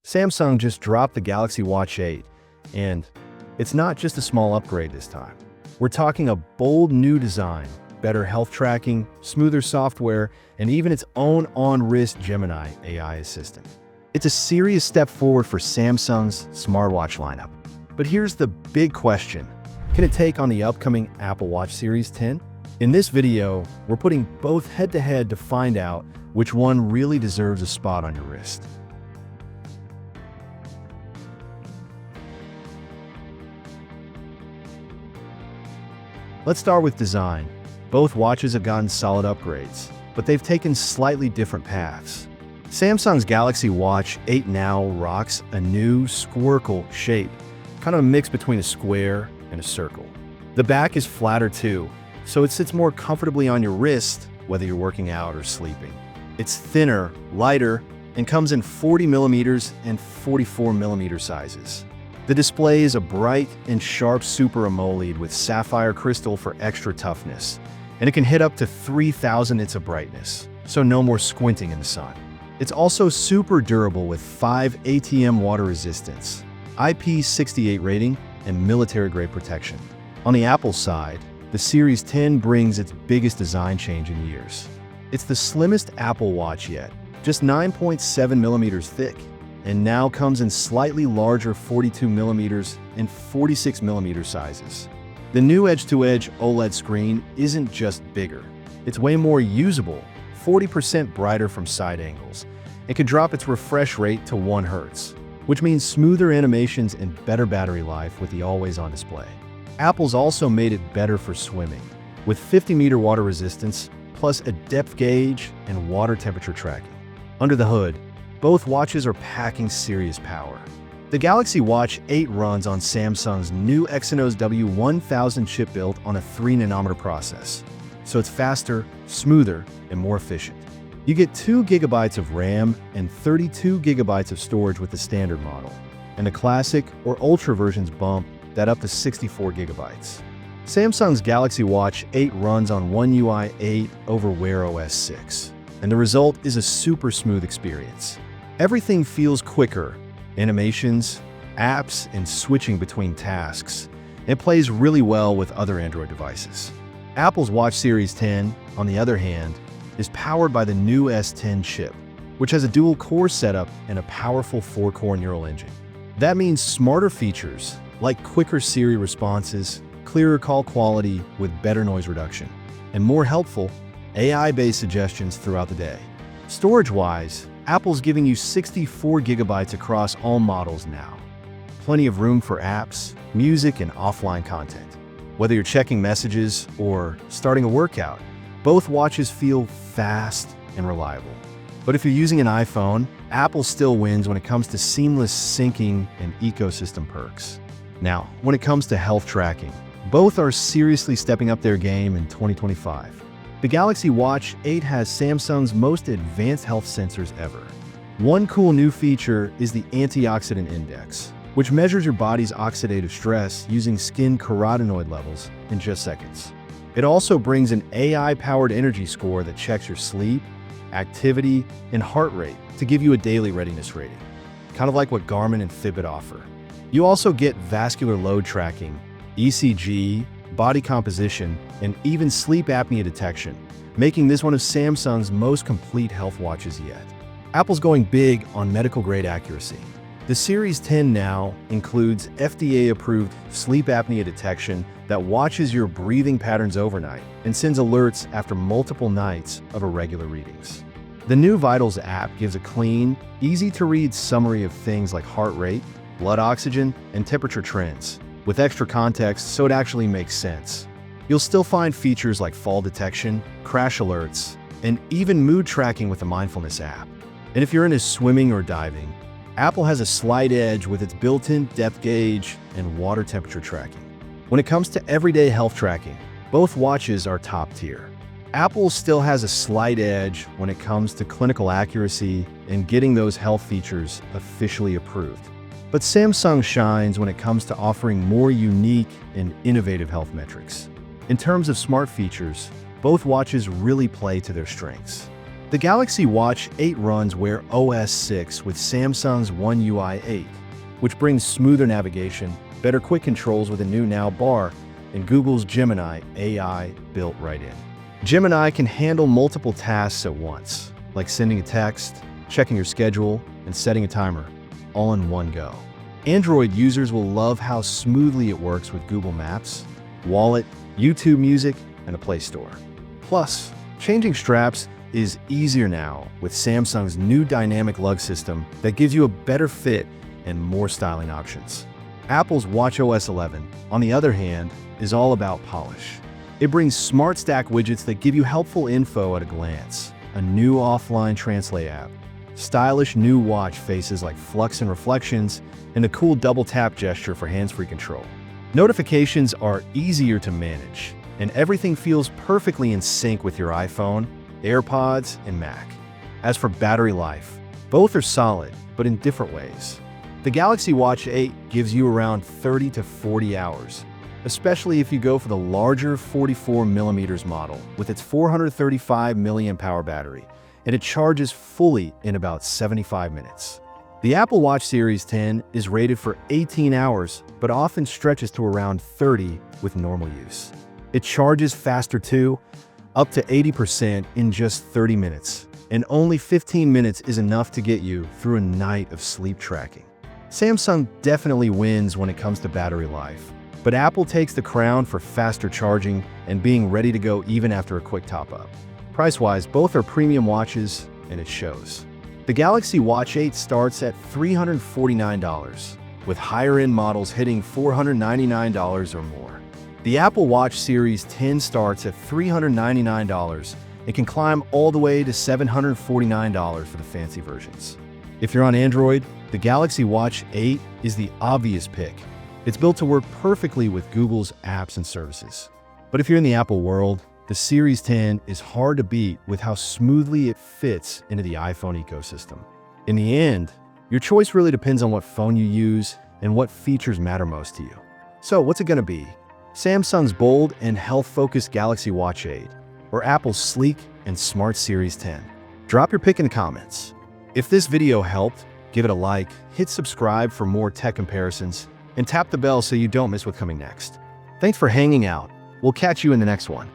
Samsung just dropped the Galaxy Watch 8, and it's not just a small upgrade this time. We're talking a bold new design, better health tracking, smoother software, and even its own on-wrist Gemini AI assistant. It's a serious step forward for Samsung's smartwatch lineup. But here's the big question. Can it take on the upcoming Apple Watch Series 10? In this video, we're putting both head-to-head to find out which one really deserves a spot on your wrist. Let's start with design. Both watches have gotten solid upgrades, but they've taken slightly different paths. Samsung's Galaxy Watch 8 now rocks a new squircle shape, kind of a mix between a square and a circle. The back is flatter too, so it sits more comfortably on your wrist, whether you're working out or sleeping. It's thinner, lighter, and comes in 40mm and 44mm sizes. The display is a bright and sharp Super AMOLED with sapphire crystal for extra toughness, and it can hit up to 3000 nits of brightness, so no more squinting in the sun. It's also super durable with 5 ATM water resistance, IP68 rating, and military-grade protection. On the Apple side, the Series 10 brings its biggest design change in years. It's the slimmest Apple Watch yet, just 9.7mm thick, and now comes in slightly larger 42mm and 46mm sizes. The new edge-to-edge OLED screen isn't just bigger, it's way more usable, 40% brighter from side angles, and can drop its refresh rate to 1 Hz, which means smoother animations and better battery life with the always-on display. Apple's also made it better for swimming, with 50-meter water resistance, plus a depth gauge and water temperature tracking. Under the hood, both watches are packing serious power. The Galaxy Watch 8 runs on Samsung's new Exynos W1000 chip built on a 3nm process, so it's faster, smoother, and more efficient. You get 2 GB of RAM and 32 GB of storage with the standard model, and the Classic or Ultra versions bump that up to 64 GB. Samsung's Galaxy Watch 8 runs on One UI 8 over Wear OS 6, and the result is a super smooth experience. Everything feels quicker, animations, apps, and switching between tasks. It plays really well with other Android devices. Apple's Watch Series 10, on the other hand, is powered by the new S10 chip, which has a dual-core setup and a powerful 4-core neural engine. That means smarter features, like quicker Siri responses, clearer call quality with better noise reduction, and more helpful AI-based suggestions throughout the day. Storage-wise, Apple's giving you 64 GB across all models now. Plenty of room for apps, music, and offline content. Whether you're checking messages or starting a workout, both watches feel fast and reliable. But if you're using an iPhone, Apple still wins when it comes to seamless syncing and ecosystem perks. Now, when it comes to health tracking, both are seriously stepping up their game in 2025. The Galaxy Watch 8 has Samsung's most advanced health sensors ever. One cool new feature is the antioxidant index, which measures your body's oxidative stress using skin carotenoid levels in just seconds. It also brings an AI-powered energy score that checks your sleep, activity, and heart rate to give you a daily readiness rating, kind of like what Garmin and Fitbit offer. You also get vascular load tracking, ECG, body composition, and even sleep apnea detection, making this one of Samsung's most complete health watches yet. Apple's going big on medical-grade accuracy. The Series 10 now includes FDA-approved sleep apnea detection that watches your breathing patterns overnight and sends alerts after multiple nights of irregular readings. The new Vitals app gives a clean, easy-to-read summary of things like heart rate, blood oxygen, and temperature trends, with extra context so it actually makes sense. You'll still find features like fall detection, crash alerts, and even mood tracking with the Mindfulness app. And if you're into swimming or diving, Apple has a slight edge with its built-in depth gauge and water temperature tracking. When it comes to everyday health tracking, both watches are top tier. Apple still has a slight edge when it comes to clinical accuracy and getting those health features officially approved. But Samsung shines when it comes to offering more unique and innovative health metrics. In terms of smart features, both watches really play to their strengths. The Galaxy Watch 8 runs Wear OS 6 with Samsung's One UI 8, which brings smoother navigation, better quick controls with a new Now bar, and Google's Gemini AI built right in. Gemini can handle multiple tasks at once, like sending a text, checking your schedule, and setting a timer, all in one go. Android users will love how smoothly it works with Google Maps, Wallet, YouTube Music, and a Play Store. Plus, changing straps is easier now with Samsung's new dynamic lug system that gives you a better fit and more styling options. Apple's watchOS 11, on the other hand, is all about polish. It brings smart stack widgets that give you helpful info at a glance, a new offline translate app, stylish new watch faces like flux and reflections, and a cool double tap gesture for hands-free control. Notifications are easier to manage, and everything feels perfectly in sync with your iPhone, AirPods, and Mac. As for battery life, both are solid, but in different ways. The Galaxy Watch 8 gives you around 30 to 40 hours, especially if you go for the larger 44mm model with its 435 mAh battery, and it charges fully in about 75 minutes. The Apple Watch Series 10 is rated for 18 hours, but often stretches to around 30 with normal use. It charges faster too, up to 80% in just 30 minutes, and only 15 minutes is enough to get you through a night of sleep tracking. Samsung definitely wins when it comes to battery life, but Apple takes the crown for faster charging and being ready to go even after a quick top-up. Price-wise, both are premium watches, and it shows. The Galaxy Watch 8 starts at $349, with higher-end models hitting $499 or more. The Apple Watch Series 10 starts at $399 and can climb all the way to $749 for the fancy versions. If you're on Android, the Galaxy Watch 8 is the obvious pick. It's built to work perfectly with Google's apps and services. But if you're in the Apple world, the Series 10 is hard to beat with how smoothly it fits into the iPhone ecosystem. In the end, your choice really depends on what phone you use and what features matter most to you. So what's it going to be? Samsung's bold and health-focused Galaxy Watch 8, or Apple's sleek and smart Series 10? Drop your pick in the comments. If this video helped, give it a like, hit subscribe for more tech comparisons, and tap the bell so you don't miss what's coming next. Thanks for hanging out. We'll catch you in the next one.